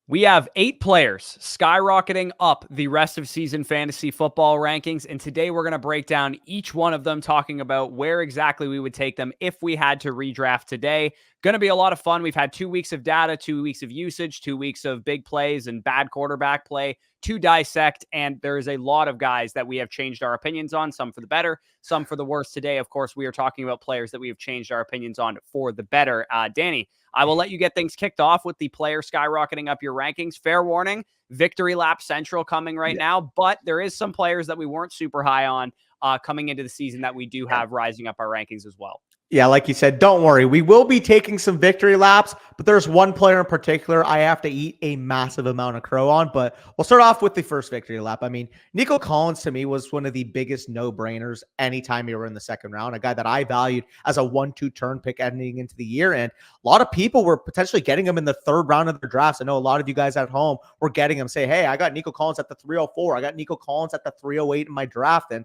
We have 8 players skyrocketing up the rest of season fantasy football rankings, and today we're going to break down each one of them, talking about where exactly we would take them if we had to redraft today. Going to be a lot of fun. We've had 2 weeks of data, 2 weeks of usage, 2 weeks of big plays and bad quarterback play to dissect, and there is a lot of guys that we have changed our opinions on, some for the better, some for the worse. Today, of course, we are talking about players that we have changed our opinions on for the better. Danny, I will let you get things kicked off with the player skyrocketing up your rankings. Fair warning, victory lap central coming right now, but there is some players that we weren't super high on coming into the season that we do have rising up our rankings as well. Yeah, like you said, don't worry. We will be taking some victory laps, but there's one player in particular I have to eat a massive amount of crow on. But we'll start off with the first victory lap. I mean, Nico Collins to me was one of the biggest no-brainers anytime you were in the second round, a guy that I valued as a 1-2 turn pick ending into the year. And a lot of people were potentially getting him in the third round of their drafts. I know a lot of you guys at home were getting him, say, hey, I got Nico Collins at the 304. I got Nico Collins at the 308 in my draft. And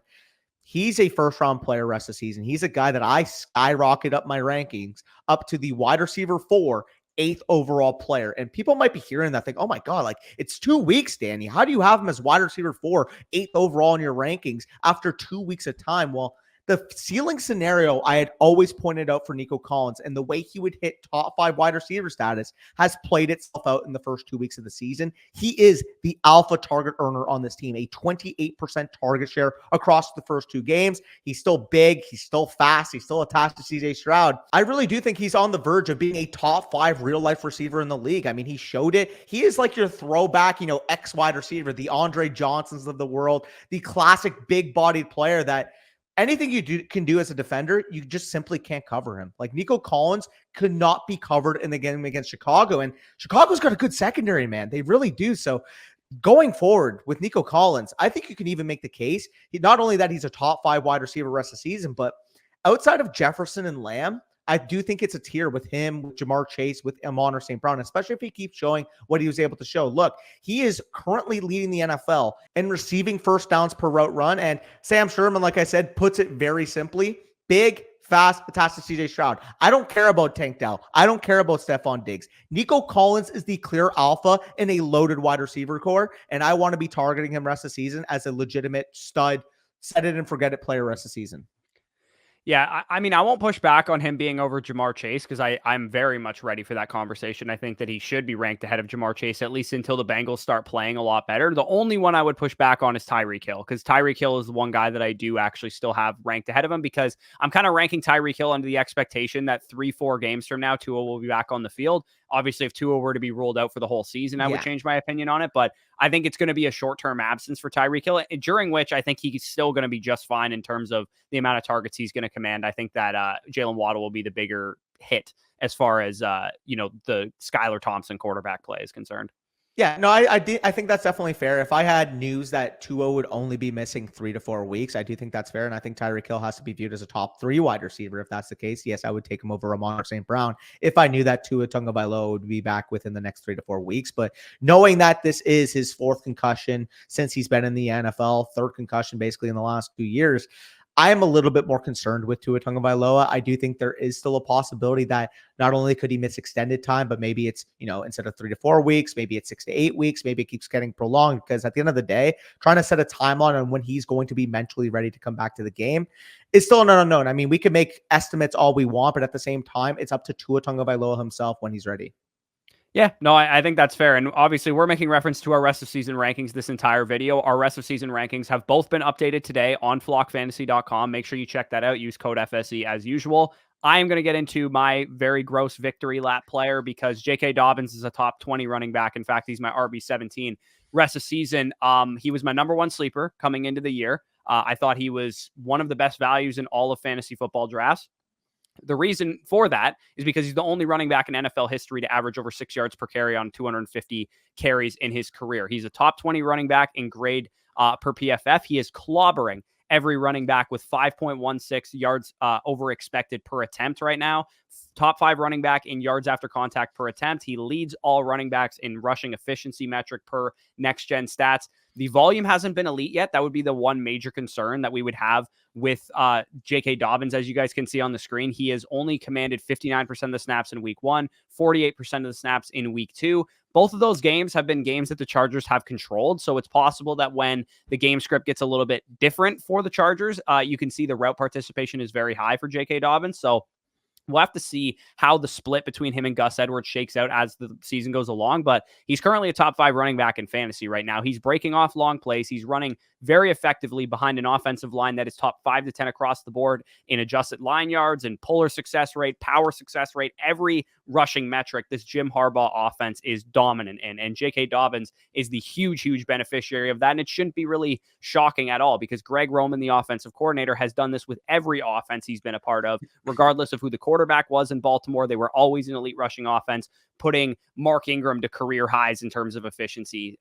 he's a first-round player rest of the season. He's a guy that I skyrocket up my rankings up to the wide receiver 4, 8th overall player. And people might be hearing that, think, oh my God, like it's 2 weeks, Danny. How do you have him as wide receiver 4, 8th overall in your rankings after 2 weeks of time? Well, the ceiling scenario I had always pointed out for Nico Collins and the way he would hit top 5 wide receiver status has played itself out in the first 2 weeks of the season. He is the alpha target earner on this team, a 28% target share across the first 2 games. He's still big. He's still fast. He's still attached to CJ Stroud. I really do think he's on the verge of being a top 5 real life receiver in the league. I mean, he showed it. He is like your throwback, X wide receiver, the Andre Johnsons of the world, the classic big bodied player that anything you can do as a defender, you just simply can't cover him. Like Nico Collins could not be covered in the game against Chicago. And Chicago's got a good secondary, man. They really do. So going forward with Nico Collins, I think you can even make the case. Not only that he's a top 5 wide receiver rest of the season, but outside of Jefferson and Lamb, I do think it's a tier with him, with Jamar Chase, with Amon St. Brown, especially if he keeps showing what he was able to show. Look, he is currently leading the NFL in receiving first downs per route run. And Sam Sherman, like I said, puts it very simply: big, fast, attached to CJ Stroud. I don't care about Tank Dell. I don't care about Stephon Diggs. Nico Collins is the clear alpha in a loaded wide receiver core, and I want to be targeting him rest of the season as a legitimate stud, set it and forget it player rest of the season. Yeah, I mean, I won't push back on him being over Jamar Chase because I'm very much ready for that conversation. I think that he should be ranked ahead of Jamar Chase, at least until the Bengals start playing a lot better. The only one I would push back on is Tyreek Hill, because Tyreek Hill is the one guy that I do actually still have ranked ahead of him, because I'm kind of ranking Tyreek Hill under the expectation that 3-4 games from now, Tua will be back on the field. Obviously, if Tua were to be ruled out for the whole season, I would change my opinion on it. But I think it's going to be a short-term absence for Tyreek Hill, during which I think he's still going to be just fine in terms of the amount of targets he's going to command. I think that Jalen Waddle will be the bigger hit as far as, the Skylar Thompson quarterback play is concerned. Yeah, no, I think that's definitely fair. If I had news that Tua would only be missing 3 to 4 weeks, I do think that's fair. And I think Tyreek Hill has to be viewed as a top 3 wide receiver. If that's the case, yes, I would take him over Rhamondre St. Brown if I knew that Tua Tagovailoa would be back within the next 3 to 4 weeks. But knowing that this is his 4th concussion since he's been in the NFL, 3rd concussion basically in the last 2 years, I am a little bit more concerned with Tua Tagovailoa. I do think there is still a possibility that not only could he miss extended time, but maybe it's, instead of 3 to 4 weeks, maybe it's 6 to 8 weeks, maybe it keeps getting prolonged, because at the end of the day, trying to set a timeline on when he's going to be mentally ready to come back to the game is still an unknown. I mean, we can make estimates all we want, but at the same time, it's up to Tua Tagovailoa himself when he's ready. Yeah, no, I think that's fair. And obviously, we're making reference to our rest of season rankings this entire video. Our rest of season rankings have both been updated today on flockfantasy.com. Make sure you check that out. Use code FSE as usual. I am going to get into my very gross victory lap player, because J.K. Dobbins is a top 20 running back. In fact, he's my RB17 rest of season. He was my number 1 sleeper coming into the year. I thought he was one of the best values in all of fantasy football drafts. The reason for that is because he's the only running back in NFL history to average over 6 yards per carry on 250 carries in his career. He's a top 20 running back in grade per PFF. He is clobbering every running back with 5.16 yards over expected per attempt right now. Top 5 running back in yards after contact per attempt. He leads all running backs in rushing efficiency metric per next gen stats. The volume hasn't been elite yet. That would be the one major concern that we would have with J.K. Dobbins. As you guys can see on the screen, he has only commanded 59% of the snaps in week 1, 48% of the snaps in week 2. Both of those games have been games that the Chargers have controlled. So it's possible that when the game script gets a little bit different for the Chargers, you can see the route participation is very high for J.K. Dobbins. So we'll have to see how the split between him and Gus Edwards shakes out as the season goes along, but he's currently a top 5 running back in fantasy right now. He's breaking off long plays. He's running very effectively behind an offensive line that is top 5 to 10 across the board in adjusted line yards and puller success rate, power success rate, every rushing metric. This Jim Harbaugh offense is dominant in, and J.K. Dobbins is the huge beneficiary of that. And it shouldn't be really shocking at all because Greg Roman, the offensive coordinator, has done this with every offense he's been a part of, regardless of who the quarterback was in Baltimore. They were always an elite rushing offense, putting Mark Ingram to career highs in terms of efficiency.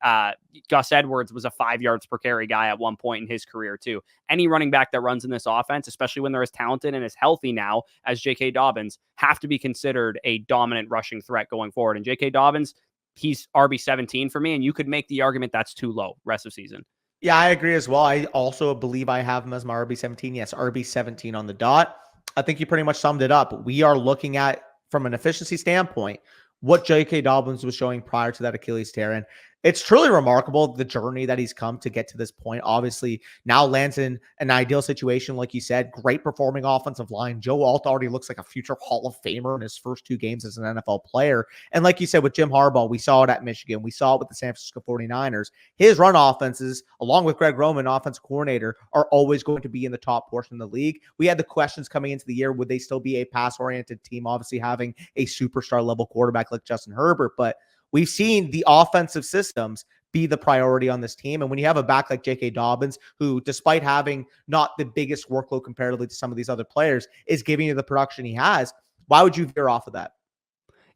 Gus Edwards was a 5 yards per carry guy at one point in his career too. Any running back that runs in this offense, especially when they're as talented and as healthy now as J.K. Dobbins, have to be considered a dominant rushing threat going forward. And J.K. Dobbins, he's RB17 for me, and you could make the argument that's too low rest of season. Yeah, I agree as well. I also believe I have him as my RB17. Yes, RB17 on the dot. I think you pretty much summed it up. We are looking at, from an efficiency standpoint, what J.K. Dobbins was showing prior to that Achilles tear. And it's truly remarkable the journey that he's come to get to this point. Obviously, now lands in an ideal situation, like you said, great performing offensive line. Joe Alt already looks like a future Hall of Famer in his first 2 games as an NFL player. And like you said, with Jim Harbaugh, we saw it at Michigan. We saw it with the San Francisco 49ers. His run offenses, along with Greg Roman, offensive coordinator, are always going to be in the top portion of the league. We had the questions coming into the year, would they still be a pass-oriented team, obviously having a superstar level quarterback like Justin Herbert, but we've seen the offensive systems be the priority on this team. And when you have a back like J.K. Dobbins, who, despite having not the biggest workload comparatively to some of these other players, is giving you the production he has, why would you veer off of that?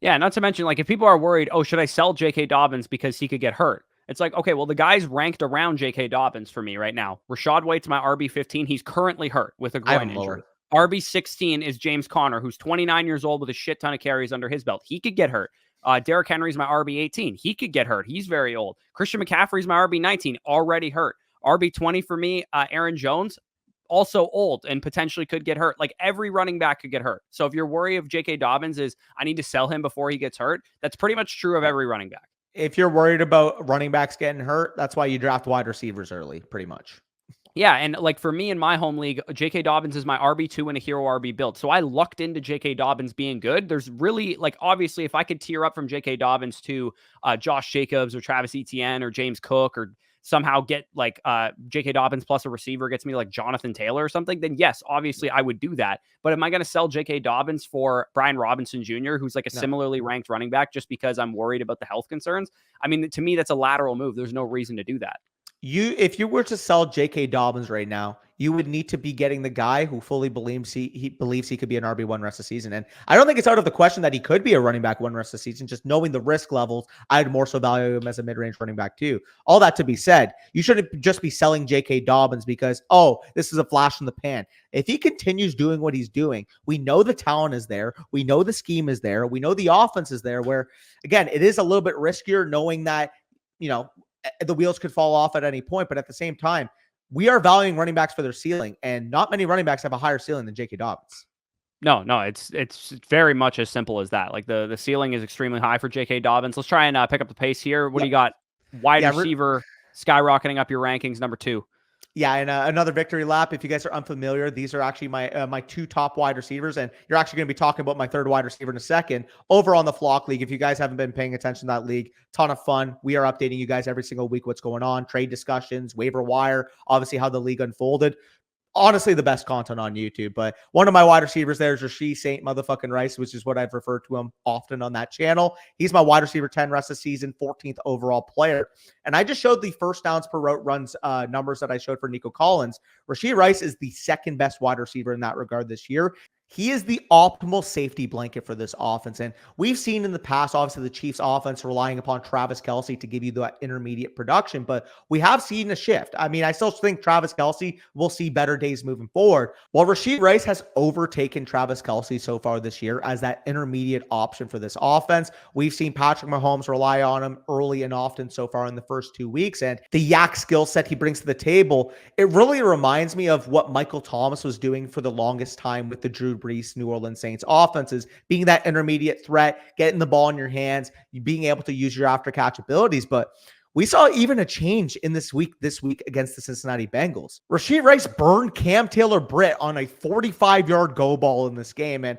Yeah, not to mention, like, if people are worried, oh, should I sell J.K. Dobbins because he could get hurt? It's like, okay, well, the guy's ranked around J.K. Dobbins for me right now. Rashad White's my RB15. He's currently hurt with a groin injury. RB16 is James Conner, who's 29 years old with a shit ton of carries under his belt. He could get hurt. Derrick Henry's my RB18. He could get hurt. He's very old. Christian McCaffrey's my RB19, already hurt. RB20 for me, Aaron Jones, also old and potentially could get hurt. Like, every running back could get hurt. So if your worry of J.K. Dobbins is, I need to sell him before he gets hurt, that's pretty much true of every running back. If you're worried about running backs getting hurt, that's why you draft wide receivers early, pretty much. Yeah, and like for me in my home league, J.K. Dobbins is my RB2 in a hero RB build. So I lucked into J.K. Dobbins being good. There's really, like, obviously, if I could tier up from J.K. Dobbins to Josh Jacobs or Travis Etienne or James Cook, or somehow get like J.K. Dobbins plus a receiver gets me like Jonathan Taylor or something, then yes, obviously I would do that. But am I going to sell J.K. Dobbins for Brian Robinson Jr., who's like a similarly ranked running back, just because I'm worried about the health concerns? I mean, to me, that's a lateral move. There's no reason to do that. If you were to sell J.K. Dobbins right now, you would need to be getting the guy who fully believes he believes he could be an RB1 rest of the season. And I don't think it's out of the question that he could be a running back 1 rest of the season. Just knowing the risk levels, I'd more so value him as a mid-range running back too. All that to be said, you shouldn't just be selling J.K. Dobbins because, oh, this is a flash in the pan. If he continues doing what he's doing, we know the talent is there. We know the scheme is there. We know the offense is there, where, again, it is a little bit riskier knowing that, the wheels could fall off at any point. But at the same time, we are valuing running backs for their ceiling, and not many running backs have a higher ceiling than J.K. Dobbins. No, it's very much as simple as that. Like, the ceiling is extremely high for J.K. Dobbins. Let's try and pick up the pace here. What do you got? Wide receiver skyrocketing up your rankings, number 2. Yeah, and another victory lap. If you guys are unfamiliar, these are actually my 2 top wide receivers, and you're actually going to be talking about my 3rd wide receiver in a second. Over on the Flock League, if you guys haven't been paying attention to that league, ton of fun. We are updating you guys every single week what's going on, trade discussions, waiver wire, obviously how the league unfolded. Honestly, the best content on YouTube. But one of my wide receivers there is Rashee St. motherfucking Rice, which is what I've referred to him often on that channel. He's my wide receiver 10 rest of the season, 14th overall player. And I just showed the first downs per route runs numbers that I showed for Nico Collins. Rashee Rice is the 2nd best wide receiver in that regard this year. He is the optimal safety blanket for this offense. And we've seen in the past, obviously, the Chiefs offense relying upon Travis Kelce to give you that intermediate production, but we have seen a shift. I mean, I still think Travis Kelce will see better days moving forward. While Rashee Rice has overtaken Travis Kelce so far this year as that intermediate option for this offense, we've seen Patrick Mahomes rely on him early and often so far in the first 2 weeks. And the yak skill set he brings to the table, it really reminds me of what Michael Thomas was doing for the longest time with the Drew Brees New Orleans Saints offenses, being that intermediate threat, getting the ball in your hands, you being able to use your after catch abilities. But we saw even a change in this week against the Cincinnati Bengals. Rashee Rice burned Cam Taylor-Britt on a 45-yard go ball in this game. And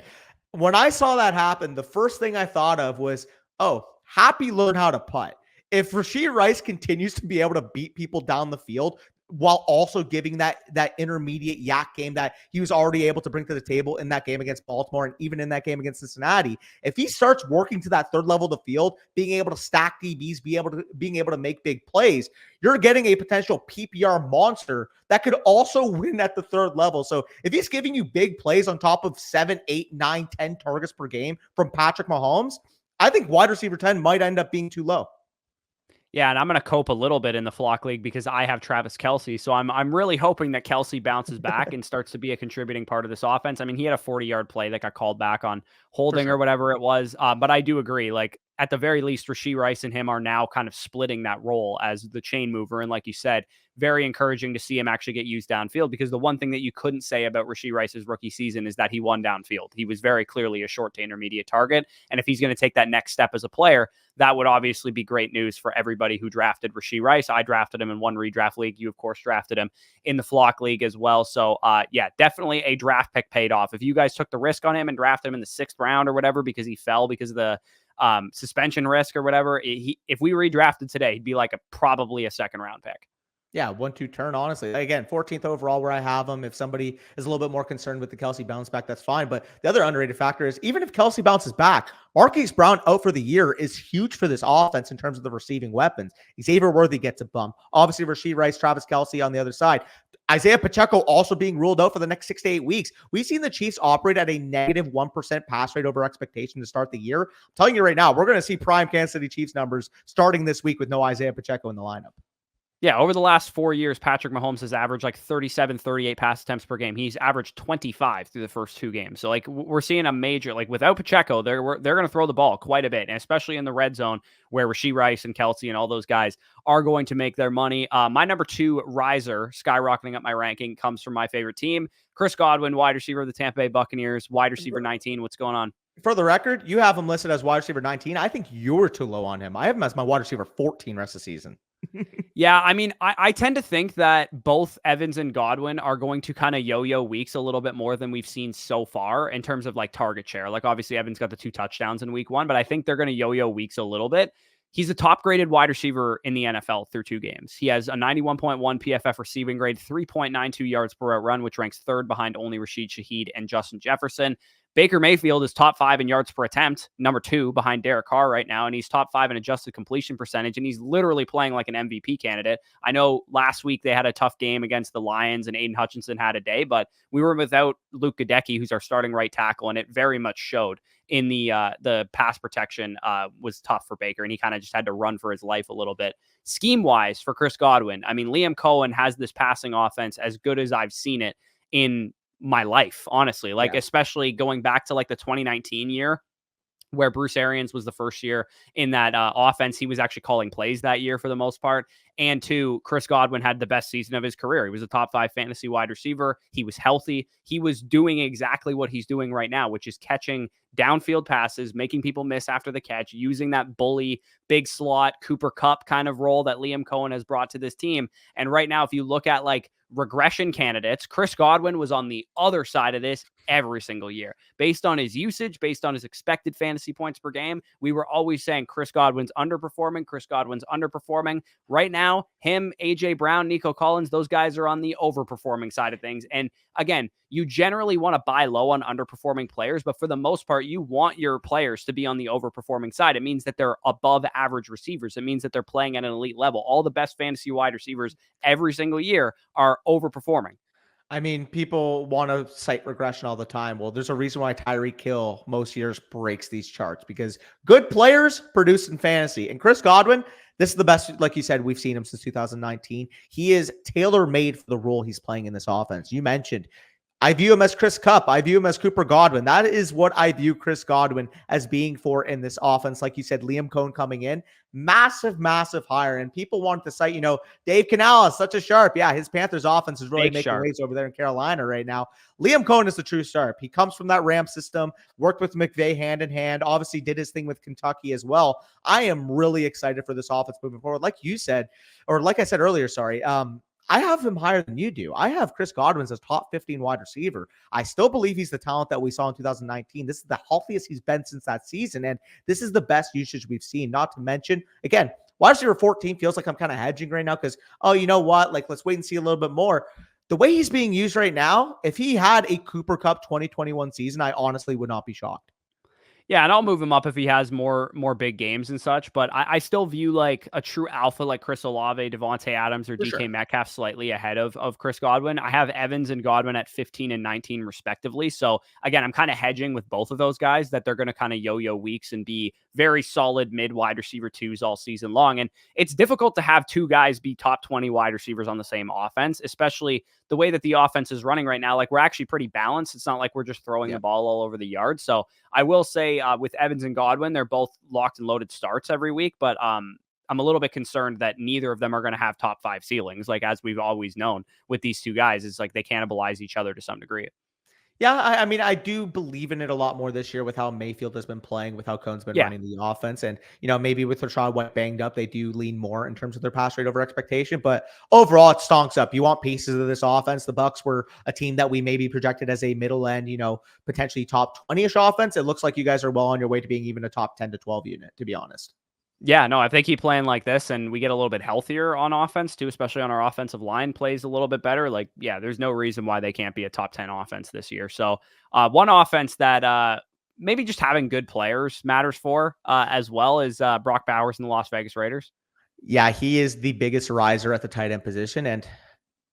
when I saw that happen, the first thing I thought of was, oh, Happy learned how to putt. If Rashee Rice continues to be able to beat people down the field while also giving that intermediate yak game that he was already able to bring to the table in that game against Baltimore and even in that game against Cincinnati, if he starts working to that third level of the field, being able to stack DBs, being able to make big plays, you're getting a potential PPR monster that could also win at the third level. So if he's giving you big plays on top of 7, 8, 9, 10 targets per game from Patrick Mahomes, I think wide receiver 10 might end up being too low. Yeah, and I'm going to cope a little bit in the flock league because I have Travis Kelce. So I'm really hoping that Kelce bounces back and starts to be a contributing part of this offense. I mean, he had a 40-yard play that got called back on holding or whatever it was. But I do agree, like, at the very least, Rashee Rice and him are now kind of splitting that role as the chain mover. And like you said, very encouraging to see him actually get used downfield, because the one thing that you couldn't say about Rashee Rice's rookie season is that he won downfield. He was very clearly a short to intermediate target. And if he's going to take that next step as a player, that would obviously be great news for everybody who drafted Rashee Rice. I drafted him in one redraft league. You, of course, drafted him in the flock league as well. So, yeah, definitely a draft pick paid off. If you guys took the risk on him and drafted him in the 6th round or whatever because he fell because of the suspension risk or whatever, if we redrafted today, he'd be like probably a 2nd round pick. Yeah, 1-2 turn, honestly. Again, 14th overall where I have him. If somebody is a little bit more concerned with the Kelce bounce back, that's fine. But the other underrated factor is even if Kelce bounces back, Marquise Brown out for the year is huge for this offense in terms of the receiving weapons. Xavier Worthy gets a bump. Obviously, Rashee Rice, Travis Kelce on the other side. Isaiah Pacheco also being ruled out for the next 6 to 8 weeks. We've seen the Chiefs operate at a negative 1% pass rate over expectation to start the year. I'm telling you right now, we're going to see prime Kansas City Chiefs numbers starting this week with no Isaiah Pacheco in the lineup. Yeah, over the last 4 years, Patrick Mahomes has averaged like 37, 38 pass attempts per game. He's averaged 25 through the first 2 games. So, like, we're seeing a major, like, without Pacheco, they're going to throw the ball quite a bit, and especially in the red zone where Rashee Rice and Kelce and all those guys are going to make their money. My number 2 riser, skyrocketing up my ranking, comes from my favorite team, Chris Godwin, wide receiver of the Tampa Bay Buccaneers, wide receiver 19. What's going on? For the record, you have him listed as wide receiver 19. I think you're too low on him. I have him as my wide receiver 14 rest of the season. Yeah, I mean, I tend to think that both Evans and Godwin are going to kind of yo-yo weeks a little bit more than we've seen so far in terms of like target share. Like, obviously, Evans got the 2 touchdowns in week 1, but I think they're going to yo-yo weeks a little bit. He's a top-graded wide receiver in the NFL through 2 games. He has a 91.1 PFF receiving grade, 3.92 yards per route run, which ranks 3rd behind only Rashid Shaheed and Justin Jefferson. Baker Mayfield is top 5 in yards per attempt, number 2 behind Derek Carr right now, and he's top 5 in adjusted completion percentage, and he's literally playing like an MVP candidate. I know last week they had a tough game against the Lions, and Aiden Hutchinson had a day, but we were without Luke Gadecki, who's our starting right tackle, and it very much showed in the pass protection was tough for Baker, and he kind of just had to run for his life a little bit. Scheme-wise for Chris Godwin, I mean, Liam Cohen has this passing offense as good as I've seen it in my life, honestly, like, especially going back to like the 2019 year where Bruce Arians was the first year in that offense. He was actually calling plays that year for the most part. And 2, Chris Godwin had the best season of his career. He was a top 5 fantasy wide receiver. He was healthy. He was doing exactly what he's doing right now, which is catching downfield passes, making people miss after the catch, using that bully, big slot, Cooper Kupp kind of role that Liam Cohen has brought to this team. And right now, if you look at like regression candidates, Chris Godwin was on the other side of this every single year. Based on his usage, based on his expected fantasy points per game, we were always saying Chris Godwin's underperforming. Chris Godwin's underperforming. Right now, him, AJ Brown, Nico Collins, those guys are on the overperforming side of things. And again, you generally want to buy low on underperforming players, but for the most part, you want your players to be on the overperforming side. It means that they're above average receivers. It means that they're playing at an elite level. All the best fantasy wide receivers every single year are overperforming. I mean, people want to cite regression all the time. Well, there's a reason why Tyreek Hill most years breaks these charts, because good players produce in fantasy. And Chris Godwin, this is the best, like you said, we've seen him since 2019. He is tailor-made for the role he's playing in this offense. You mentioned I view him as Chris Kupp. I view him as Cooper Godwin. That is what I view Chris Godwin as being for in this offense. Like you said, Liam Cohn coming in, massive, massive hire. And people want to cite, Dave Canales, such a sharp. Yeah, his Panthers offense is really Big making sharp. waves over there in Carolina right now. Liam Cohn is the true sharp. He comes from that Ram system, worked with McVay hand in hand, obviously did his thing with Kentucky as well. I am really excited for this offense moving forward. Like you said, or like I said earlier, sorry, I have him higher than you do. I have Chris Godwin as top 15 wide receiver. I still believe he's the talent that we saw in 2019. This is the healthiest he's been since that season, and this is the best usage we've seen. Not to mention, again, wide receiver 14 feels like I'm kind of hedging right now because, you know what? Like, let's wait and see a little bit more. The way he's being used right now, if he had a Cooper Kupp 2021 season, I honestly would not be shocked. Yeah, and I'll move him up if he has more big games and such. But I still view like a true alpha like Chris Olave, Devontae Adams, or For DK sure. Metcalf slightly ahead of Chris Godwin. I have Evans and Godwin at 15 and 19 respectively. So again, I'm kind of hedging with both of those guys that they're going to kind of yo-yo weeks and be very solid mid wide receiver twos all season long. And it's difficult to have two guys be top 20 wide receivers on the same offense, especially the way that the offense is running right now. Like, we're actually pretty balanced. It's not like we're just throwing the ball all over the yard. So I will say with Evans and Godwin, they're both locked and loaded starts every week, but I'm a little bit concerned that neither of them are going to have top 5 ceilings. Like, as we've always known with these two guys, it's like they cannibalize each other to some degree. Yeah, I mean, I do believe in it a lot more this year with how Mayfield has been playing, with how Cohn's been Yeah. running the offense. And, maybe with Rashad White banged up, they do lean more in terms of their pass rate over expectation. But overall, it stonks up. You want pieces of this offense. The Bucs were a team that we maybe projected as a middle end, potentially top 20-ish offense. It looks like you guys are well on your way to being even a top 10 to 12 unit, to be honest. Yeah, no, if they keep playing like this and we get a little bit healthier on offense too, especially on our offensive line plays a little bit better, like, yeah, there's no reason why they can't be a top 10 offense this year. So one offense that maybe just having good players matters for as well is Brock Bowers and the Las Vegas Raiders. Yeah, he is the biggest riser at the tight end position. And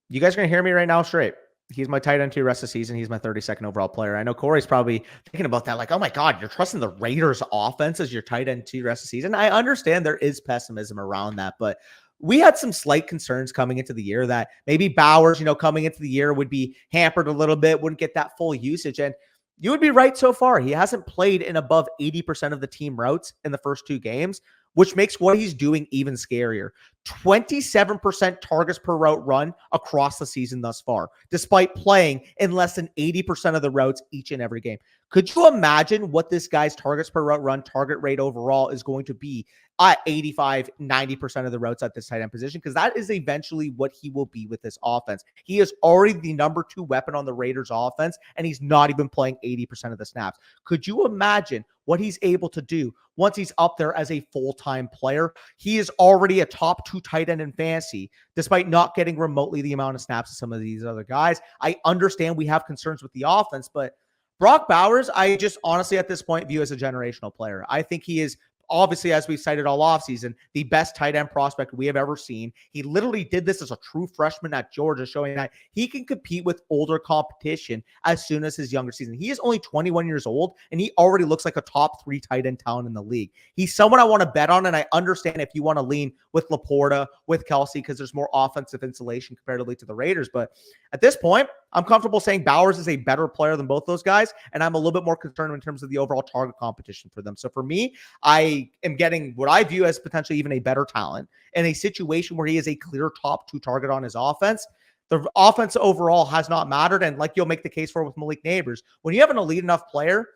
you guys are going to hear me right now straight. He's my tight end 2 rest of the season. He's my 32nd overall player. I know Corey's probably thinking about that. Like, oh my God, you're trusting the Raiders offense as your tight end 2 rest of the season. I understand there is pessimism around that, but we had some slight concerns coming into the year that maybe Bowers, coming into the year would be hampered a little bit, wouldn't get that full usage. And you would be right so far. He hasn't played in above 80% of the team routes in the first 2 games, which makes what he's doing even scarier. 27% targets per route run across the season thus far, despite playing in less than 80% of the routes each and every game. Could you imagine what this guy's targets per route run target rate overall is going to be at 85, 90% of the routes at this tight end position? Because that is eventually what he will be with this offense. He is already the number 2 weapon on the Raiders offense, and he's not even playing 80% of the snaps. Could you imagine what he's able to do once he's up there as a full-time player? He is already a top 2 tight end in fantasy, despite not getting remotely the amount of snaps as some of these other guys. I understand we have concerns with the offense, but Brock Bowers, I just honestly at this point view as a generational player. I think he is obviously, as we cited all offseason, the best tight end prospect we have ever seen. He literally did this as a true freshman at Georgia, showing that he can compete with older competition as soon as his younger season. He is only 21 years old, and he already looks like a top 3 tight end talent in the league. He's someone I want to bet on, and I understand if you want to lean with Laporta, with Kelsey, because there's more offensive insulation comparatively to the Raiders. But at this point, I'm comfortable saying Bowers is a better player than both those guys, and I'm a little bit more concerned in terms of the overall target competition for them. So for me, I am getting what I view as potentially even a better talent in a situation where he is a clear top 2 target on his offense. The offense overall has not mattered, and like you'll make the case for with Malik Nabers, when you have an elite enough player,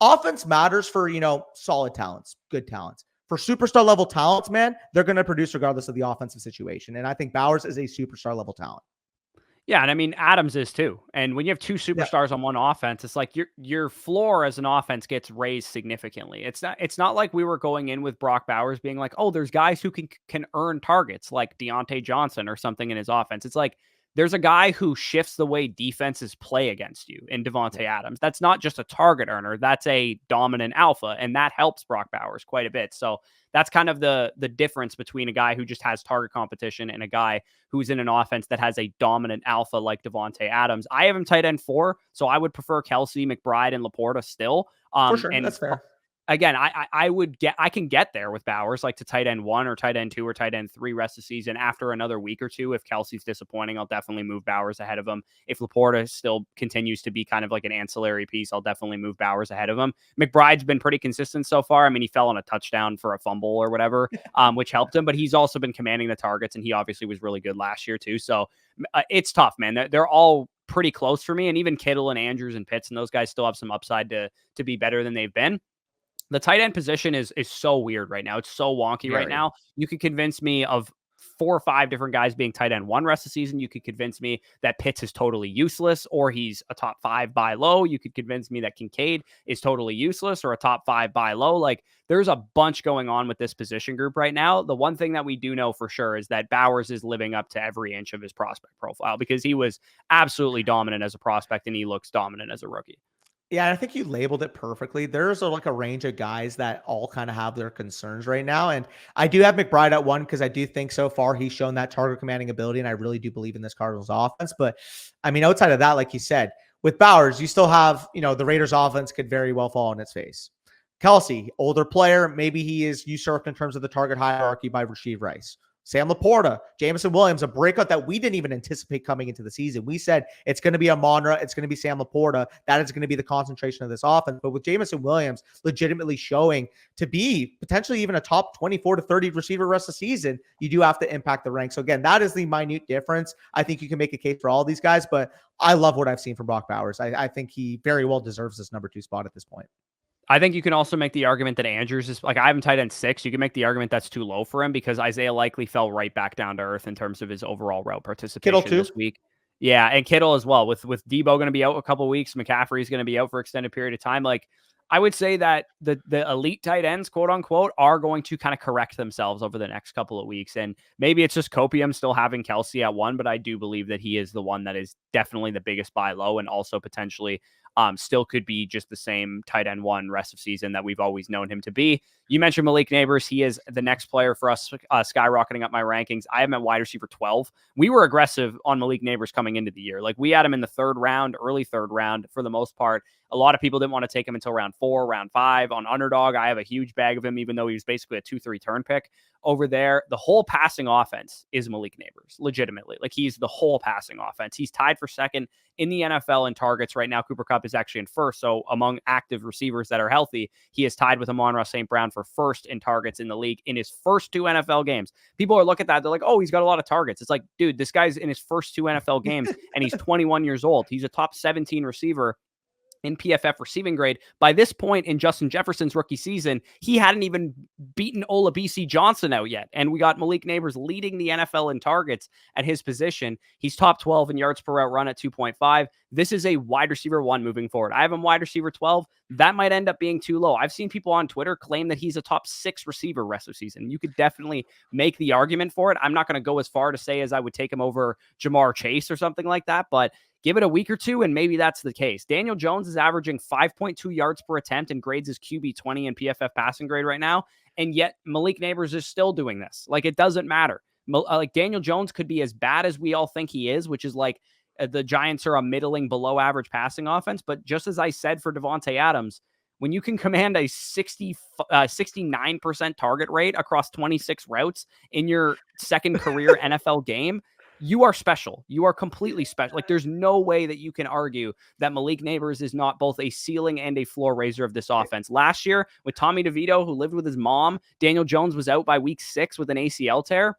offense matters for, solid talents, good talents. For superstar level talents, man, they're going to produce regardless of the offensive situation, and I think Bowers is a superstar level talent. Yeah, and I mean Adams is too. And when you have 2 superstars on one offense, it's like your floor as an offense gets raised significantly. It's not like we were going in with Brock Bowers being like, "Oh, there's guys who can earn targets like Deontay Johnson or something in his offense." It's like there's a guy who shifts the way defenses play against you in Devontae Adams. That's not just a target earner, that's a dominant alpha, and that helps Brock Bowers quite a bit. So that's kind of the difference between a guy who just has target competition and a guy who's in an offense that has a dominant alpha like Devontae Adams. I have him tight end 4, so I would prefer Kelsey, McBride, and Laporta still. For sure, And that's fair. again, I can get there with Bowers, like to tight end 1 or tight end 2 or tight end 3 rest of the season after another week or two. If Kelsey's disappointing, I'll definitely move Bowers ahead of him. If Laporta still continues to be kind of like an ancillary piece, I'll definitely move Bowers ahead of him. McBride's been pretty consistent so far. I mean, he fell on a touchdown for a fumble or whatever, which helped him, but he's also been commanding the targets, and he obviously was really good last year too. So it's tough, man. They're all pretty close for me, and even Kittle and Andrews and Pitts and those guys still have some upside to be better than they've been. The tight end position is so weird right now. It's so wonky right now. You could convince me of 4 or 5 different guys being tight end 1 rest of the season. You could convince me that Pitts is totally useless or he's a top 5 buy low. You could convince me that Kincaid is totally useless or a top 5 buy low. Like, there's a bunch going on with this position group right now. The one thing that we do know for sure is that Bowers is living up to every inch of his prospect profile because he was absolutely dominant as a prospect and he looks dominant as a rookie. Yeah, I think you labeled it perfectly. There's like a range of guys that all kind of have their concerns right now. And I do have McBride at 1 because I do think so far he's shown that target commanding ability. And I really do believe in this Cardinals offense. But I mean, outside of that, like you said, with Bowers, you still have, the Raiders offense could very well fall on its face. Kelsey, older player, maybe he is usurped in terms of the target hierarchy by Rashee Rice. Sam Laporta, Jameson Williams, a breakout that we didn't even anticipate coming into the season. We said it's going to be Amon-Ra, it's going to be Sam Laporta. That is going to be the concentration of this offense. But with Jameson Williams legitimately showing to be potentially even a top 24 to 30 receiver rest of the season, you do have to impact the ranks. So again, that is the minute difference. I think you can make a case for all these guys, but I love what I've seen from Brock Bowers. I think he very well deserves this number 2 spot at this point. I think you can also make the argument that Andrews is like, I have him tight end 6. You can make the argument that's too low for him because Isaiah likely fell right back down to earth in terms of his overall route participation this week. Yeah, and Kittle as well. With Debo going to be out a couple of weeks, McCaffrey's going to be out for extended period of time. Like, I would say that the elite tight ends, quote unquote, are going to kind of correct themselves over the next couple of weeks. And maybe it's just copium still having Kelsey at 1, but I do believe that he is the one that is definitely the biggest buy low and also potentially still could be just the same tight end 1 rest of season that we've always known him to be. You mentioned Malik Nabers. He is the next player for us skyrocketing up my rankings. I have him at wide receiver 12. We were aggressive on Malik Nabers coming into the year. Like, we had him in the 3rd round, early 3rd round for the most part. A lot of people didn't want to take him until round 4, round 5. On Underdog, I have a huge bag of him, even though he was basically a 2-3 turn pick. Over there, the whole passing offense is Malik Nabers, legitimately. Like, he's the whole passing offense. He's tied for 2nd in the NFL in targets right now. Cooper Kupp is actually in 1st. So among active receivers that are healthy, he is tied with Amon-Ra St. Brown for 1st in targets in the league in his first 2 NFL games. People are looking at that. They're like, oh, he's got a lot of targets. It's like, dude, this guy's in his first 2 NFL games and he's 21 years old. He's a top 17 receiver in PFF receiving grade. By this point in Justin Jefferson's rookie season, he hadn't even beaten Olabisi Johnson out yet. And we got Malik Nabers leading the NFL in targets at his position. He's top 12 in yards per route run at 2.5. This is a wide receiver 1 moving forward. I have him wide receiver 12. That might end up being too low. I've seen people on Twitter claim that he's a top 6 receiver rest of season. You could definitely make the argument for it. I'm not going to go as far to say as I would take him over Jamar Chase or something like that, but give it a week or two, and maybe that's the case. Daniel Jones is averaging 5.2 yards per attempt and grades his QB 20 in PFF passing grade right now, and yet Malik Nabers is still doing this. Like, it doesn't matter. Like, Daniel Jones could be as bad as we all think he is, which is like the Giants are a middling below average passing offense, but just as I said for Devontae Adams, when you can command a 69% target rate across 26 routes in your 2nd career NFL game, you are special. You are completely special. Like, there's no way that you can argue that Malik Nabers is not both a ceiling and a floor raiser of this offense. Last year, with Tommy DeVito, who lived with his mom, Daniel Jones was out by week 6 with an ACL tear.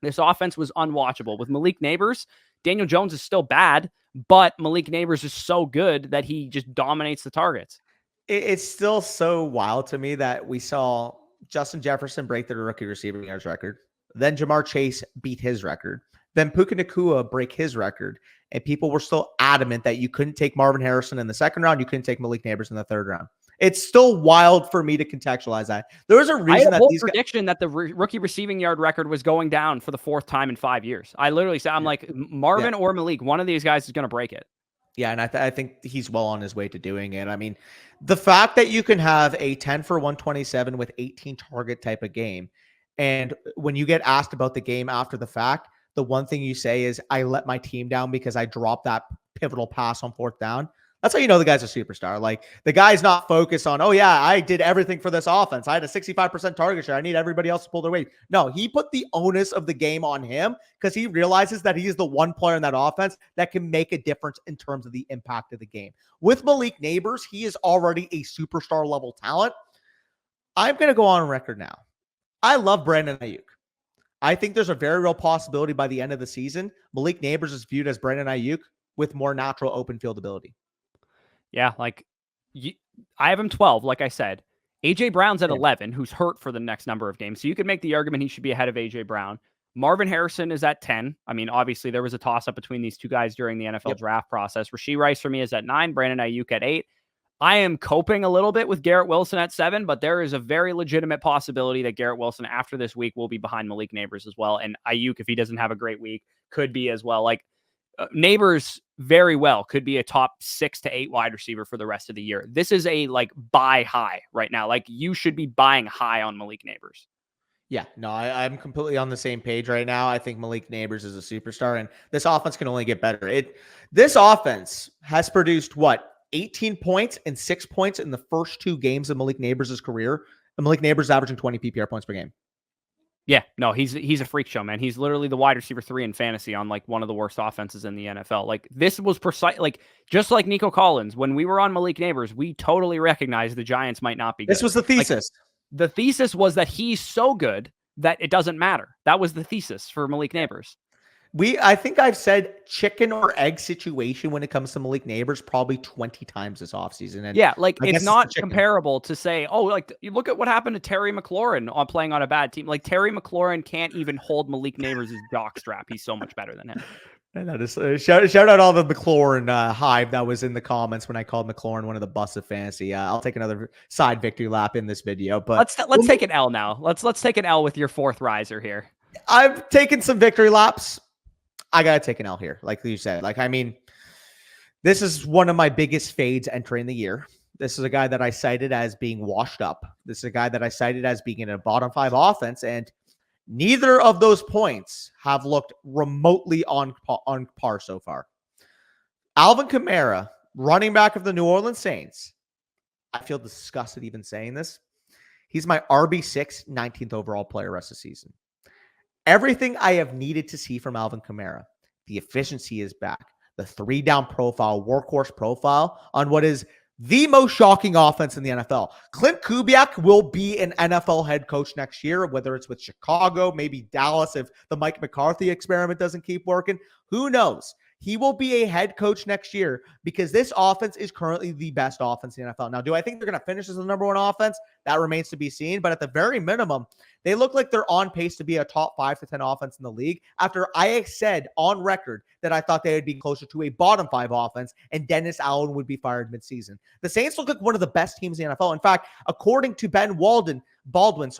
This offense was unwatchable. With Malik Nabers, Daniel Jones is still bad, but Malik Nabers is so good that he just dominates the targets. It's still so wild to me that we saw Justin Jefferson break the rookie receiving yards record. Then Jamar Chase beat his record. Then Puka Nacua break his record. And people were still adamant that you couldn't take Marvin Harrison in the 2nd round. You couldn't take Malik Nabers in the 3rd round. It's still wild for me to contextualize that. There was a reason that these prediction that the rookie receiving yard record was going down for the 4th time in 5 years. I literally said, I'm like, Marvin or Malik, one of these guys is going to break it. Yeah, and I think he's well on his way to doing it. I mean, the fact that you can have a 10 for 127 with 18 target type of game, and when you get asked about the game after the fact, the one thing you say is, I let my team down because I dropped that pivotal pass on 4th down. That's how you know the guy's a superstar. Like, the guy's not focused on, oh yeah, I did everything for this offense. I had a 65% target share. I need everybody else to pull their weight. No, he put the onus of the game on him because he realizes that he is the one player in that offense that can make a difference in terms of the impact of the game. With Malik Nabers, he is already a superstar level talent. I'm going to go on record now. I love Brandon Ayuk. I think there's a very real possibility by the end of the season, Malik Nabers is viewed as Brandon Ayuk with more natural open field ability. Yeah, like I have him 12, like I said. AJ Brown's at 11, who's hurt for the next number of games. So you could make the argument he should be ahead of AJ Brown. Marvin Harrison is at 10. I mean, obviously there was a toss-up between these two guys during the NFL draft process. Rashee Rice for me is at 9, Brandon Ayuk at 8. I am coping a little bit with Garrett Wilson at 7, but there is a very legitimate possibility that Garrett Wilson after this week will be behind Malik Nabers as well. And Ayuk, if he doesn't have a great week, could be as well. Like Nabers very well could be a top 6 to 8 wide receiver for the rest of the year. This is a like buy high right now. Like you should be buying high on Malik Nabers. Yeah, no, I'm completely on the same page right now. I think Malik Nabers is a superstar, and this offense can only get better. This offense has produced what, 18 points and 6 points in the first 2 games of Malik Nabers' career. And Malik Nabers is averaging 20 PPR points per game. Yeah, no, he's a freak show, man. He's literally the wide receiver 3 in fantasy on like one of the worst offenses in the NFL. Like this was precise, like just like Nico Collins. When we were on Malik Nabers, we totally recognized the Giants might not be good. This was the thesis. Like, the thesis was that he's so good that it doesn't matter. That was the thesis for Malik Nabers. I think I've said chicken or egg situation when it comes to Malik Nabers probably 20 times this offseason. And yeah, like it's not comparable to say, oh, like you look at what happened to Terry McLaurin on playing on a bad team. Like Terry McLaurin can't even hold Malik Nabers' jock strap. He's so much better than him. And that is shout out all the McLaurin hive that was in the comments when I called McLaurin one of the busts of fantasy. I'll take another side victory lap in this video, but let's take an L now. Let's take an L with your 4th riser here. I've taken some victory laps. I got to take an L here. Like you said, like, I mean, this is one of my biggest fades entering the year. This is a guy that I cited as being washed up. This is a guy that I cited as being in a bottom 5 offense. And neither of those points have looked remotely on par so far. Alvin Kamara, running back of the New Orleans Saints. I feel disgusted even saying this. He's my RB6, 19th overall player rest of the season. Everything I have needed to see from Alvin Kamara, the efficiency is back. The 3-down profile, workhorse profile on what is the most shocking offense in the NFL. Clint Kubiak will be an NFL head coach next year, whether it's with Chicago, maybe Dallas if the Mike McCarthy experiment doesn't keep working. Who knows? He will be a head coach next year because this offense is currently the best offense in the NFL. Now, do I think they're going to finish as the number 1 offense? That remains to be seen. But at the very minimum, they look like they're on pace to be a top 5 to 10 offense in the league after I said on record that I thought they would be closer to a bottom 5 offense and Dennis Allen would be fired midseason. The Saints look like one of the best teams in the NFL. In fact, according to Baldwin,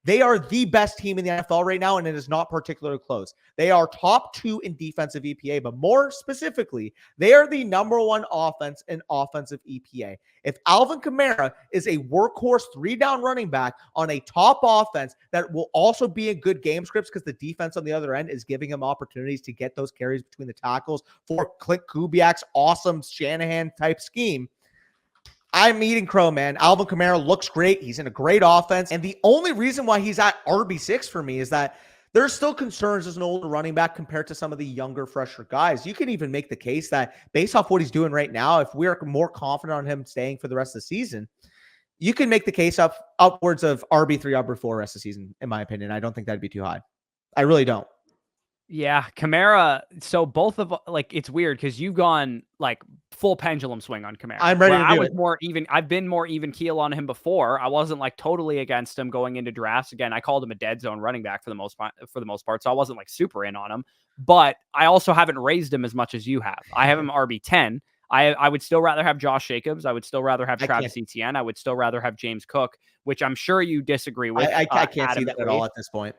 they are the best team in the NFL right now, and it is not particularly close. They are top 2 in defensive EPA, but more specifically, they are the number 1 offense in offensive EPA. If Alvin Kamara is a workhorse 3-down running back on a top offense that will also be in good game scripts because the defense on the other end is giving him opportunities to get those carries between the tackles for Clint Kubiak's awesome Shanahan-type scheme, I'm eating crow, man. Alvin Kamara looks great. He's in a great offense. And the only reason why he's at RB6 for me is that there's still concerns as an older running back compared to some of the younger, fresher guys. You can even make the case that based off what he's doing right now, if we're more confident on him staying for the rest of the season, you can make the case upwards of RB3, RB4 rest of the season, in my opinion. I don't think that'd be too high. I really don't. Yeah, Kamara. So both of like it's weird because you've gone like full pendulum swing on Kamara. I'm ready to do I was it. more even. I've been more even keel on him before. I wasn't like totally against him going into drafts. Again, I called him a dead zone running back for the most part. So I wasn't like super in on him. But I also haven't raised him as much as you have. I have him RB10. I would still rather have Josh Jacobs. I would still rather have Travis Etienne. I would still rather have James Cook, which I'm sure you disagree with. I can't see that at all at this point.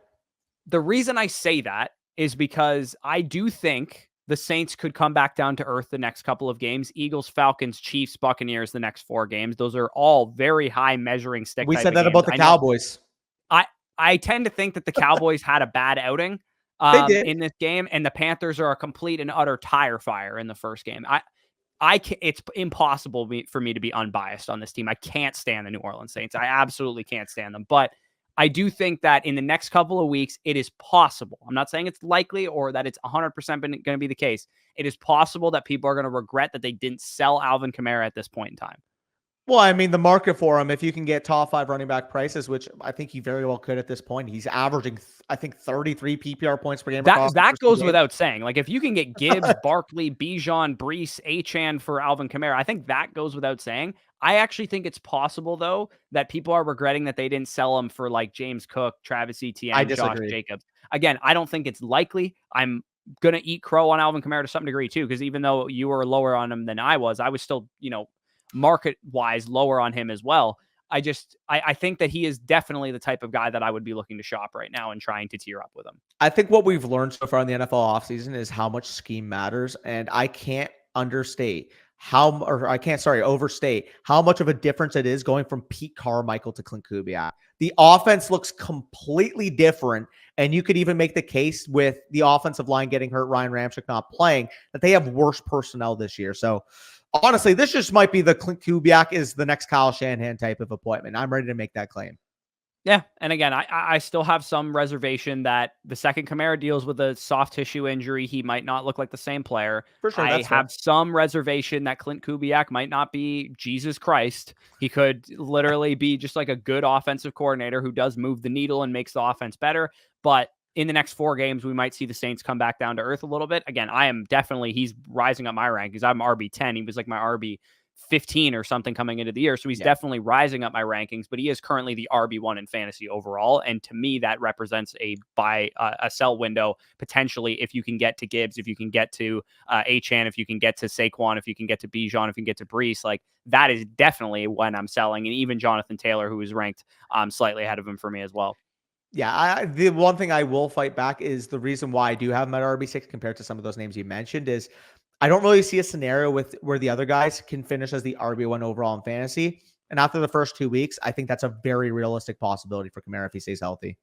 The reason I say that is because I do think the Saints could come back down to earth the next couple of games. Eagles, Falcons, Chiefs, Buccaneers, the next 4 games. Those are all very high measuring stick. We said that about the Cowboys. I tend to think that the Cowboys had a bad outing in this game, and the Panthers are a complete and utter tire fire in the first game. it's impossible for me to be unbiased on this team. I can't stand the New Orleans Saints. I absolutely can't stand them. But I do think that in the next couple of weeks, it is possible. I'm not saying it's likely or that it's 100% going to be the case. It is possible that people are going to regret that they didn't sell Alvin Kamara at this point in time. Well, I mean, the market for him, if you can get top 5 running back prices, which I think he very well could at this point, he's averaging, I think, 33 PPR points per game. That goes without saying. Like, if you can get Gibbs, Barkley, Bijan, Breece, Achane for Alvin Kamara, I think that goes without saying. I actually think it's possible, though, that people are regretting that they didn't sell him for, like, James Cook, Travis Etienne, Josh Jacobs. Again, I don't think it's likely. I'm going to eat crow on Alvin Kamara to some degree, too, because even though you were lower on him than I was still, market-wise lower on him as well. I think that he is definitely the type of guy that I would be looking to shop right now and trying to tier up with him. I think what we've learned so far in the NFL offseason is how much scheme matters, and I can't overstate how much of a difference it is going from Pete Carmichael to Clint Kubiak. The offense looks completely different, and you could even make the case with the offensive line getting hurt, Ryan Ramczyk not playing, that they have worse personnel this year. So honestly, this just might be the Clint Kubiak is the next Kyle Shanahan type of appointment. I'm ready to make that claim. Yeah, and again, I still have some reservation that the second Kamara deals with a soft tissue injury, he might not look like the same player. For sure, I have some reservation that Clint Kubiak might not be Jesus Christ. He could literally be just like a good offensive coordinator who does move the needle and makes the offense better. But in the next 4 games, we might see the Saints come back down to earth a little bit. Again, he's rising up my rankings. I'm RB10. He was like my RB15 or something coming into the year. So he's definitely rising up my rankings, but he is currently the RB1 in fantasy overall. And to me, that represents a sell window potentially if you can get to Gibbs, if you can get to Achane, if you can get to Saquon, if you can get to Bijan, if you can get to Breece, like that is definitely when I'm selling. And even Jonathan Taylor, who is ranked slightly ahead of him for me as well. Yeah, the one thing I will fight back is the reason why I do have him at RB6 compared to some of those names you mentioned is I don't really see a scenario where the other guys can finish as the RB1 overall in fantasy. And after the first 2 weeks, I think that's a very realistic possibility for Kamara if he stays healthy.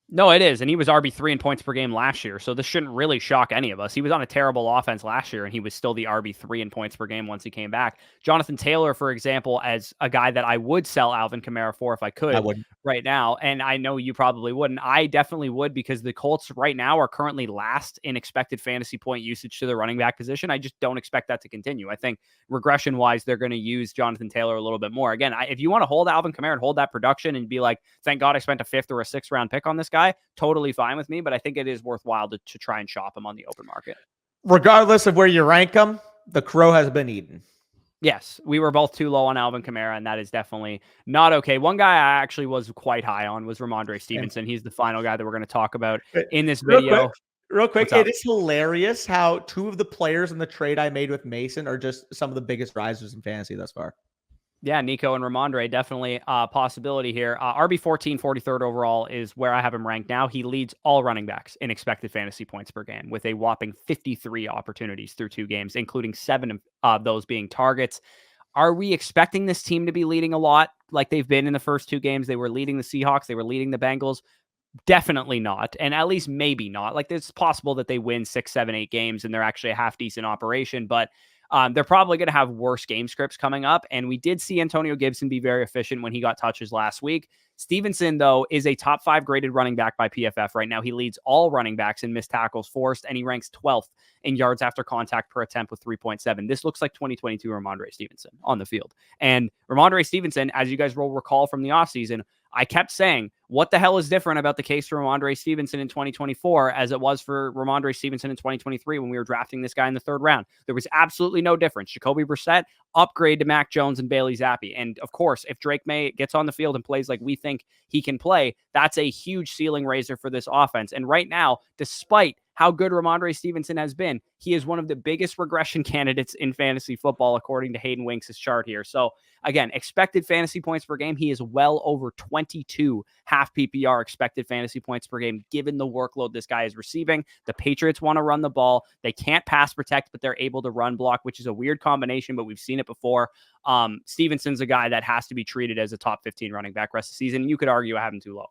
No, it is. And he was RB3 in points per game last year. So this shouldn't really shock any of us. He was on a terrible offense last year, and he was still the RB3 in points per game once he came back. Jonathan Taylor, for example, as a guy that I would sell Alvin Kamara for if I could right now. And I know you probably wouldn't. I definitely would because the Colts right now are currently last in expected fantasy point usage to the running back position. I just don't expect that to continue. I think regression-wise, they're going to use Jonathan Taylor a little bit more. Again, if you want to hold Alvin Kamara and hold that production and be like, thank God I spent a 5th or a 6th round pick on this guy, totally fine with me, but I think it is worthwhile to try and shop him on the open market. Regardless of where you rank him, the crow has been eaten. Yes, we were both too low on Alvin Kamara, and that is definitely not okay. One guy I actually was quite high on was Rhamondre Stevenson. He's the final guy that we're going to talk about in this video. Real quick, it is hilarious how 2 of the players in the trade I made with Mason are just some of the biggest risers in fantasy thus far. Yeah, Nico and Rhamondre, definitely a possibility here. RB14, 43rd overall is where I have him ranked now. He leads all running backs in expected fantasy points per game with a whopping 53 opportunities through 2 games, including 7 of those being targets. Are we expecting this team to be leading a lot like they've been in the first 2 games? They were leading the Seahawks. They were leading the Bengals. Definitely not. And at least maybe not. Like it's possible that they win 6, 7, 8 games and they're actually a half decent operation, but they're probably going to have worse game scripts coming up. And we did see Antonio Gibson be very efficient when he got touches last week. Stevenson, though, is a top 5 graded running back by PFF right now. He leads all running backs in missed tackles forced, and he ranks 12th in yards after contact per attempt with 3.7. This looks like 2022 Rhamondre Stevenson on the field. And Rhamondre Stevenson, as you guys will recall from the offseason, I kept saying, what the hell is different about the case for Rhamondre Stevenson in 2024 as it was for Rhamondre Stevenson in 2023 when we were drafting this guy in the 3rd round? There was absolutely no difference. Jacoby Brissett, upgrade to Mac Jones and Bailey Zappi. And of course, if Drake May gets on the field and plays like we think he can play, that's a huge ceiling raiser for this offense. And right now, despite how good Rhamondre Stevenson has been, he is one of the biggest regression candidates in fantasy football, according to Hayden Winks' chart here. So again, expected fantasy points per game, he is well over 22 half PPR expected fantasy points per game, given the workload this guy is receiving. The Patriots want to run the ball. They can't pass protect, but they're able to run block, which is a weird combination, but we've seen it before. Stevenson's a guy that has to be treated as a top 15 running back rest of the season. You could argue I have him too low.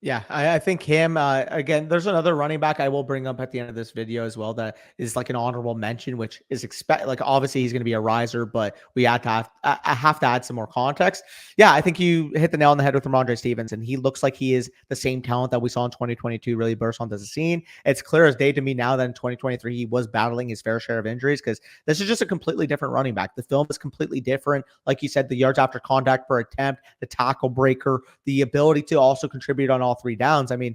Yeah, I think him, again, there's another running back I will bring up at the end of this video as well that is like an honorable mention, which is like obviously he's going to be a riser, but we have to I have to add some more context. Yeah, I think you hit the nail on the head with Rhamondre Stevenson. He looks like he is the same talent that we saw in 2022 really burst onto the scene. It's clear as day to me now that in 2023 he was battling his fair share of injuries because this is just a completely different running back. The film is completely different. Like you said, the yards after contact per attempt, the tackle breaker, the ability to also contribute on all 3 downs. I mean,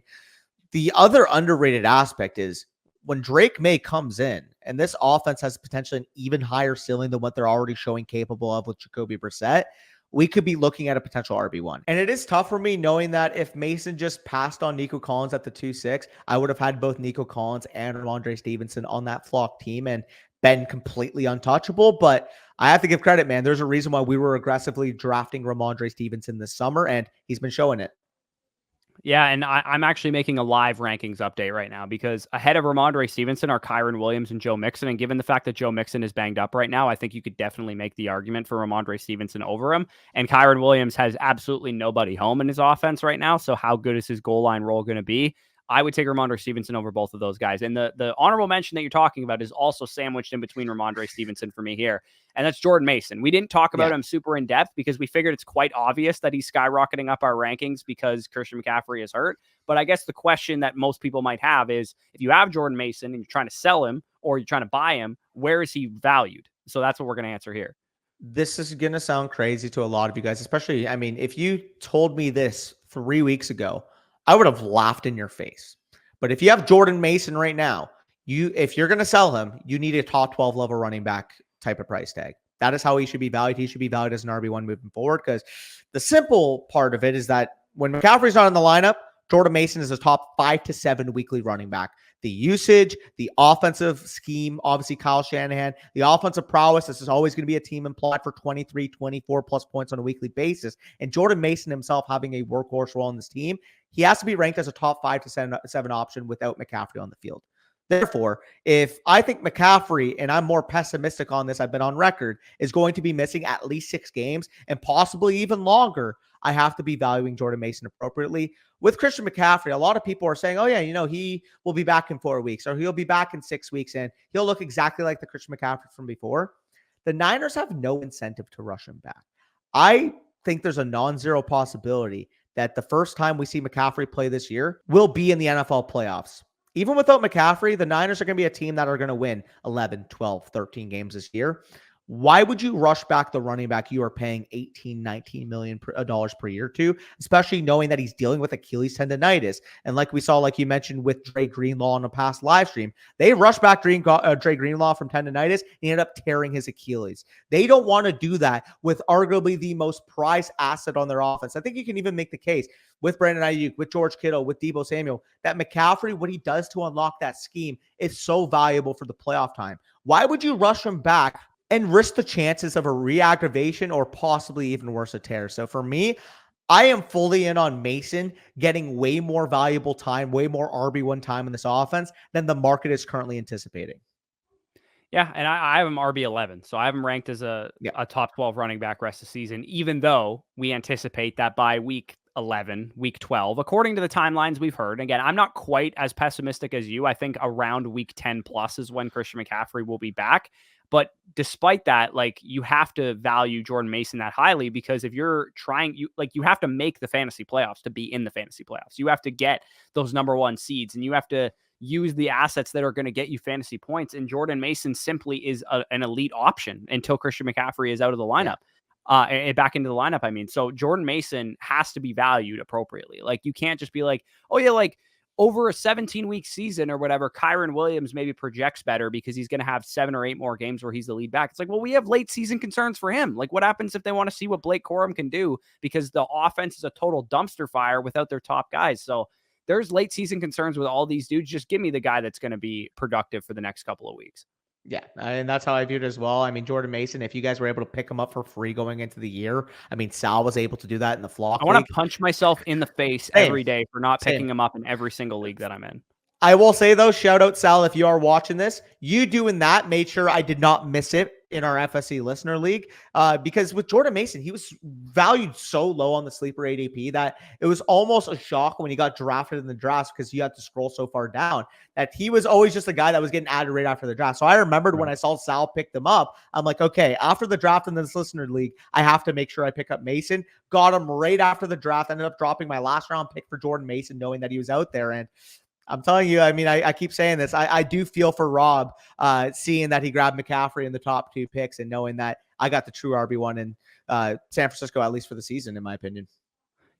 the other underrated aspect is when Drake May comes in, and this offense has potentially an even higher ceiling than what they're already showing capable of with Jacoby Brissett, we could be looking at a potential RB1. And it is tough for me knowing that if Mason just passed on Nico Collins at the 2-6, I would have had both Nico Collins and Rhamondre Stevenson on that flock team and been completely untouchable. But I have to give credit, man. There's a reason why we were aggressively drafting Rhamondre Stevenson this summer, and he's been showing it. Yeah, and I'm actually making a live rankings update right now because ahead of Rhamondre Stevenson are Kyren Williams and Joe Mixon. And given the fact that Joe Mixon is banged up right now, I think you could definitely make the argument for Rhamondre Stevenson over him. And Kyren Williams has absolutely nobody home in his offense right now. So how good is his goal line role going to be? I would take Rhamondre Stevenson over both of those guys. And the honorable mention that you're talking about is also sandwiched in between Rhamondre Stevenson for me here. And that's Jordan Mason. We didn't talk about him super in depth because we figured it's quite obvious that he's skyrocketing up our rankings because Christian McCaffrey is hurt. But I guess the question that most people might have is if you have Jordan Mason and you're trying to sell him or you're trying to buy him, where is he valued? So that's what we're going to answer here. This is going to sound crazy to a lot of you guys, especially, I mean, if you told me this 3 weeks ago, I would have laughed in your face. But if you have Jordan Mason right now, if you're going to sell him, you need a top 12 level running back type of price tag. That is how he should be valued. He should be valued as an RB1 moving forward because the simple part of it is that when McCaffrey's not in the lineup, Jordan Mason is a top 5 to 7 weekly running back. The usage, the offensive scheme, obviously Kyle Shanahan, the offensive prowess, this is always going to be a team implied for 23, 24 plus points on a weekly basis. And Jordan Mason himself having a workhorse role in this team, he has to be ranked as a top 5 to 7 option without McCaffrey on the field. Therefore, if I think McCaffrey, and I'm more pessimistic on this, I've been on record, is going to be missing at least 6 games and possibly even longer, I have to be valuing Jordan Mason appropriately. With Christian McCaffrey, a lot of people are saying, oh, yeah, he will be back in 4 weeks or he'll be back in 6 weeks and he'll look exactly like the Christian McCaffrey from before. The Niners have no incentive to rush him back. I think there's a non-zero possibility that the first time we see McCaffrey play this year will be in the NFL playoffs. Even without McCaffrey, the Niners are going to be a team that are going to win 11, 12, 13 games this year. Why would you rush back the running back you are paying $18, $19 million per year to, especially knowing that he's dealing with Achilles tendonitis? And like we saw, like you mentioned with Dre Greenlaw on a past live stream, they rushed back Dre Greenlaw from tendonitis. He ended up tearing his Achilles. They don't want to do that with arguably the most prized asset on their offense. I think you can even make the case with Brandon Ayuk, with George Kittle, with Deebo Samuel, that McCaffrey, what he does to unlock that scheme is so valuable for the playoff time. Why would you rush him back and risk the chances of a re-aggravation or possibly even worse, a tear? So for me, I am fully in on Mason getting way more valuable time, way more RB1 time in this offense than the market is currently anticipating. Yeah, and I have him RB11, so I have him ranked as a top 12 running back rest of the season, even though we anticipate that by week 11, week 12, according to the timelines we've heard. Again, I'm not quite as pessimistic as you. I think around week 10 plus is when Christian McCaffrey will be back. But despite that, like, you have to value Jordan Mason that highly because if you're trying, you have to make the fantasy playoffs to be in the fantasy playoffs. You have to get those number 1 seeds and you have to use the assets that are going to get you fantasy points. And Jordan Mason simply is an elite option until Christian McCaffrey is out of the lineup, back into the lineup. I mean, so Jordan Mason has to be valued appropriately. Like, you can't just be like, oh yeah, like, over a 17-week season or whatever, Kyren Williams maybe projects better because he's going to have 7 or 8 more games where he's the lead back. It's like, well, we have late season concerns for him. Like, what happens if they want to see what Blake Corum can do because the offense is a total dumpster fire without their top guys? So there's late season concerns with all these dudes. Just give me the guy that's going to be productive for the next couple of weeks. Yeah, and that's how I viewed it as well. I mean, Jordan Mason, if you guys were able to pick him up for free going into the year, I mean, Sal was able to do that in the flock. I want to punch myself in the face every day for not picking him up in every single league that I'm in. I will say, though, shout out, Sal, if you are watching this, you doing that made sure I did not miss it in our FSC listener league, because with Jordan Mason, he was valued so low on the sleeper ADP that it was almost a shock when he got drafted in the drafts, because you had to scroll so far down, that he was always just a guy that was getting added right after the draft. So I remembered when I saw Sal pick them up, I'm like, okay, after the draft in this listener league, I have to make sure I pick up Mason. Got him right after the draft, ended up dropping my last round pick for Jordan Mason, knowing that he was out there. And I'm telling you, I mean, I keep saying this. I do feel for Rob, seeing that he grabbed McCaffrey in the top 2 picks and knowing that I got the true RB1 in San Francisco, at least for the season, in my opinion.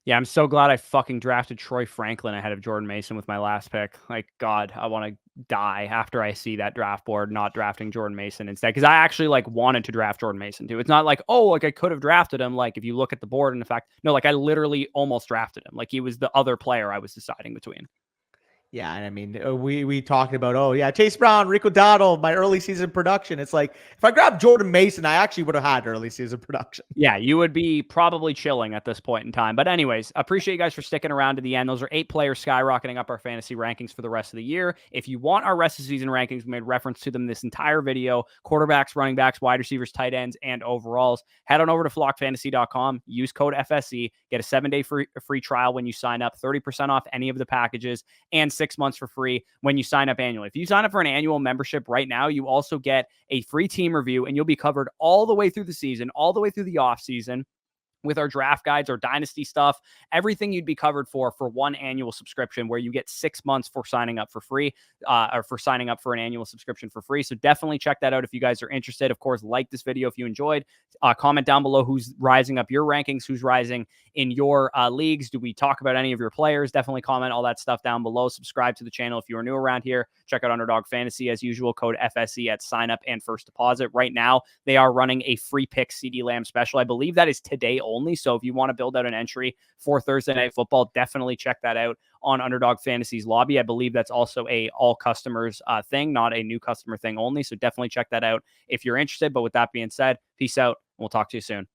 Yeah, I'm so glad I fucking drafted Troy Franklin ahead of Jordan Mason with my last pick. Like, God, I want to die after I see that draft board not drafting Jordan Mason instead. Because I actually like wanted to draft Jordan Mason too. It's not like, oh, like I could have drafted him. Like if you look at the board and the fact, no, like I literally almost drafted him. Like he was the other player I was deciding between. Yeah, and I mean, we talked about, oh yeah, Chase Brown, Rico Dowdle, my early season production. It's like if I grabbed Jordan Mason, I actually would have had early season production. Yeah, you would be probably chilling at this point in time. But anyways, appreciate you guys for sticking around to the end. Those are 8 players skyrocketing up our fantasy rankings for the rest of the year. If you want our rest of season rankings, we made reference to them this entire video: quarterbacks, running backs, wide receivers, tight ends, and overalls. Head on over to flockfantasy.com, use code FSE, get a 7-day free trial when you sign up, 30% off any of the packages, and 6 months for free when you sign up annually. If you sign up for an annual membership right now, you also get a free team review, and you'll be covered all the way through the season, all the way through the off season, with our draft guides, our dynasty stuff, everything you'd be covered for one annual subscription, where you get 6 months for signing up for free, or for signing up for an annual subscription for free. So definitely check that out if you guys are interested. Of course, like this video if you enjoyed. Comment down below who's rising up your rankings, who's rising in your leagues. Do we talk about any of your players? Definitely comment all that stuff down below. Subscribe to the channel if you are new around here. Check out Underdog Fantasy as usual, code FSE at sign up and first deposit. Right now, they are running a free pick CeeDee Lamb special. I believe that is today only. So if you want to build out an entry for Thursday Night Football, definitely check that out on Underdog Fantasy's lobby. I believe that's also a all customers thing, not a new customer thing only. So definitely check that out if you're interested. But with that being said, peace out. We'll talk to you soon.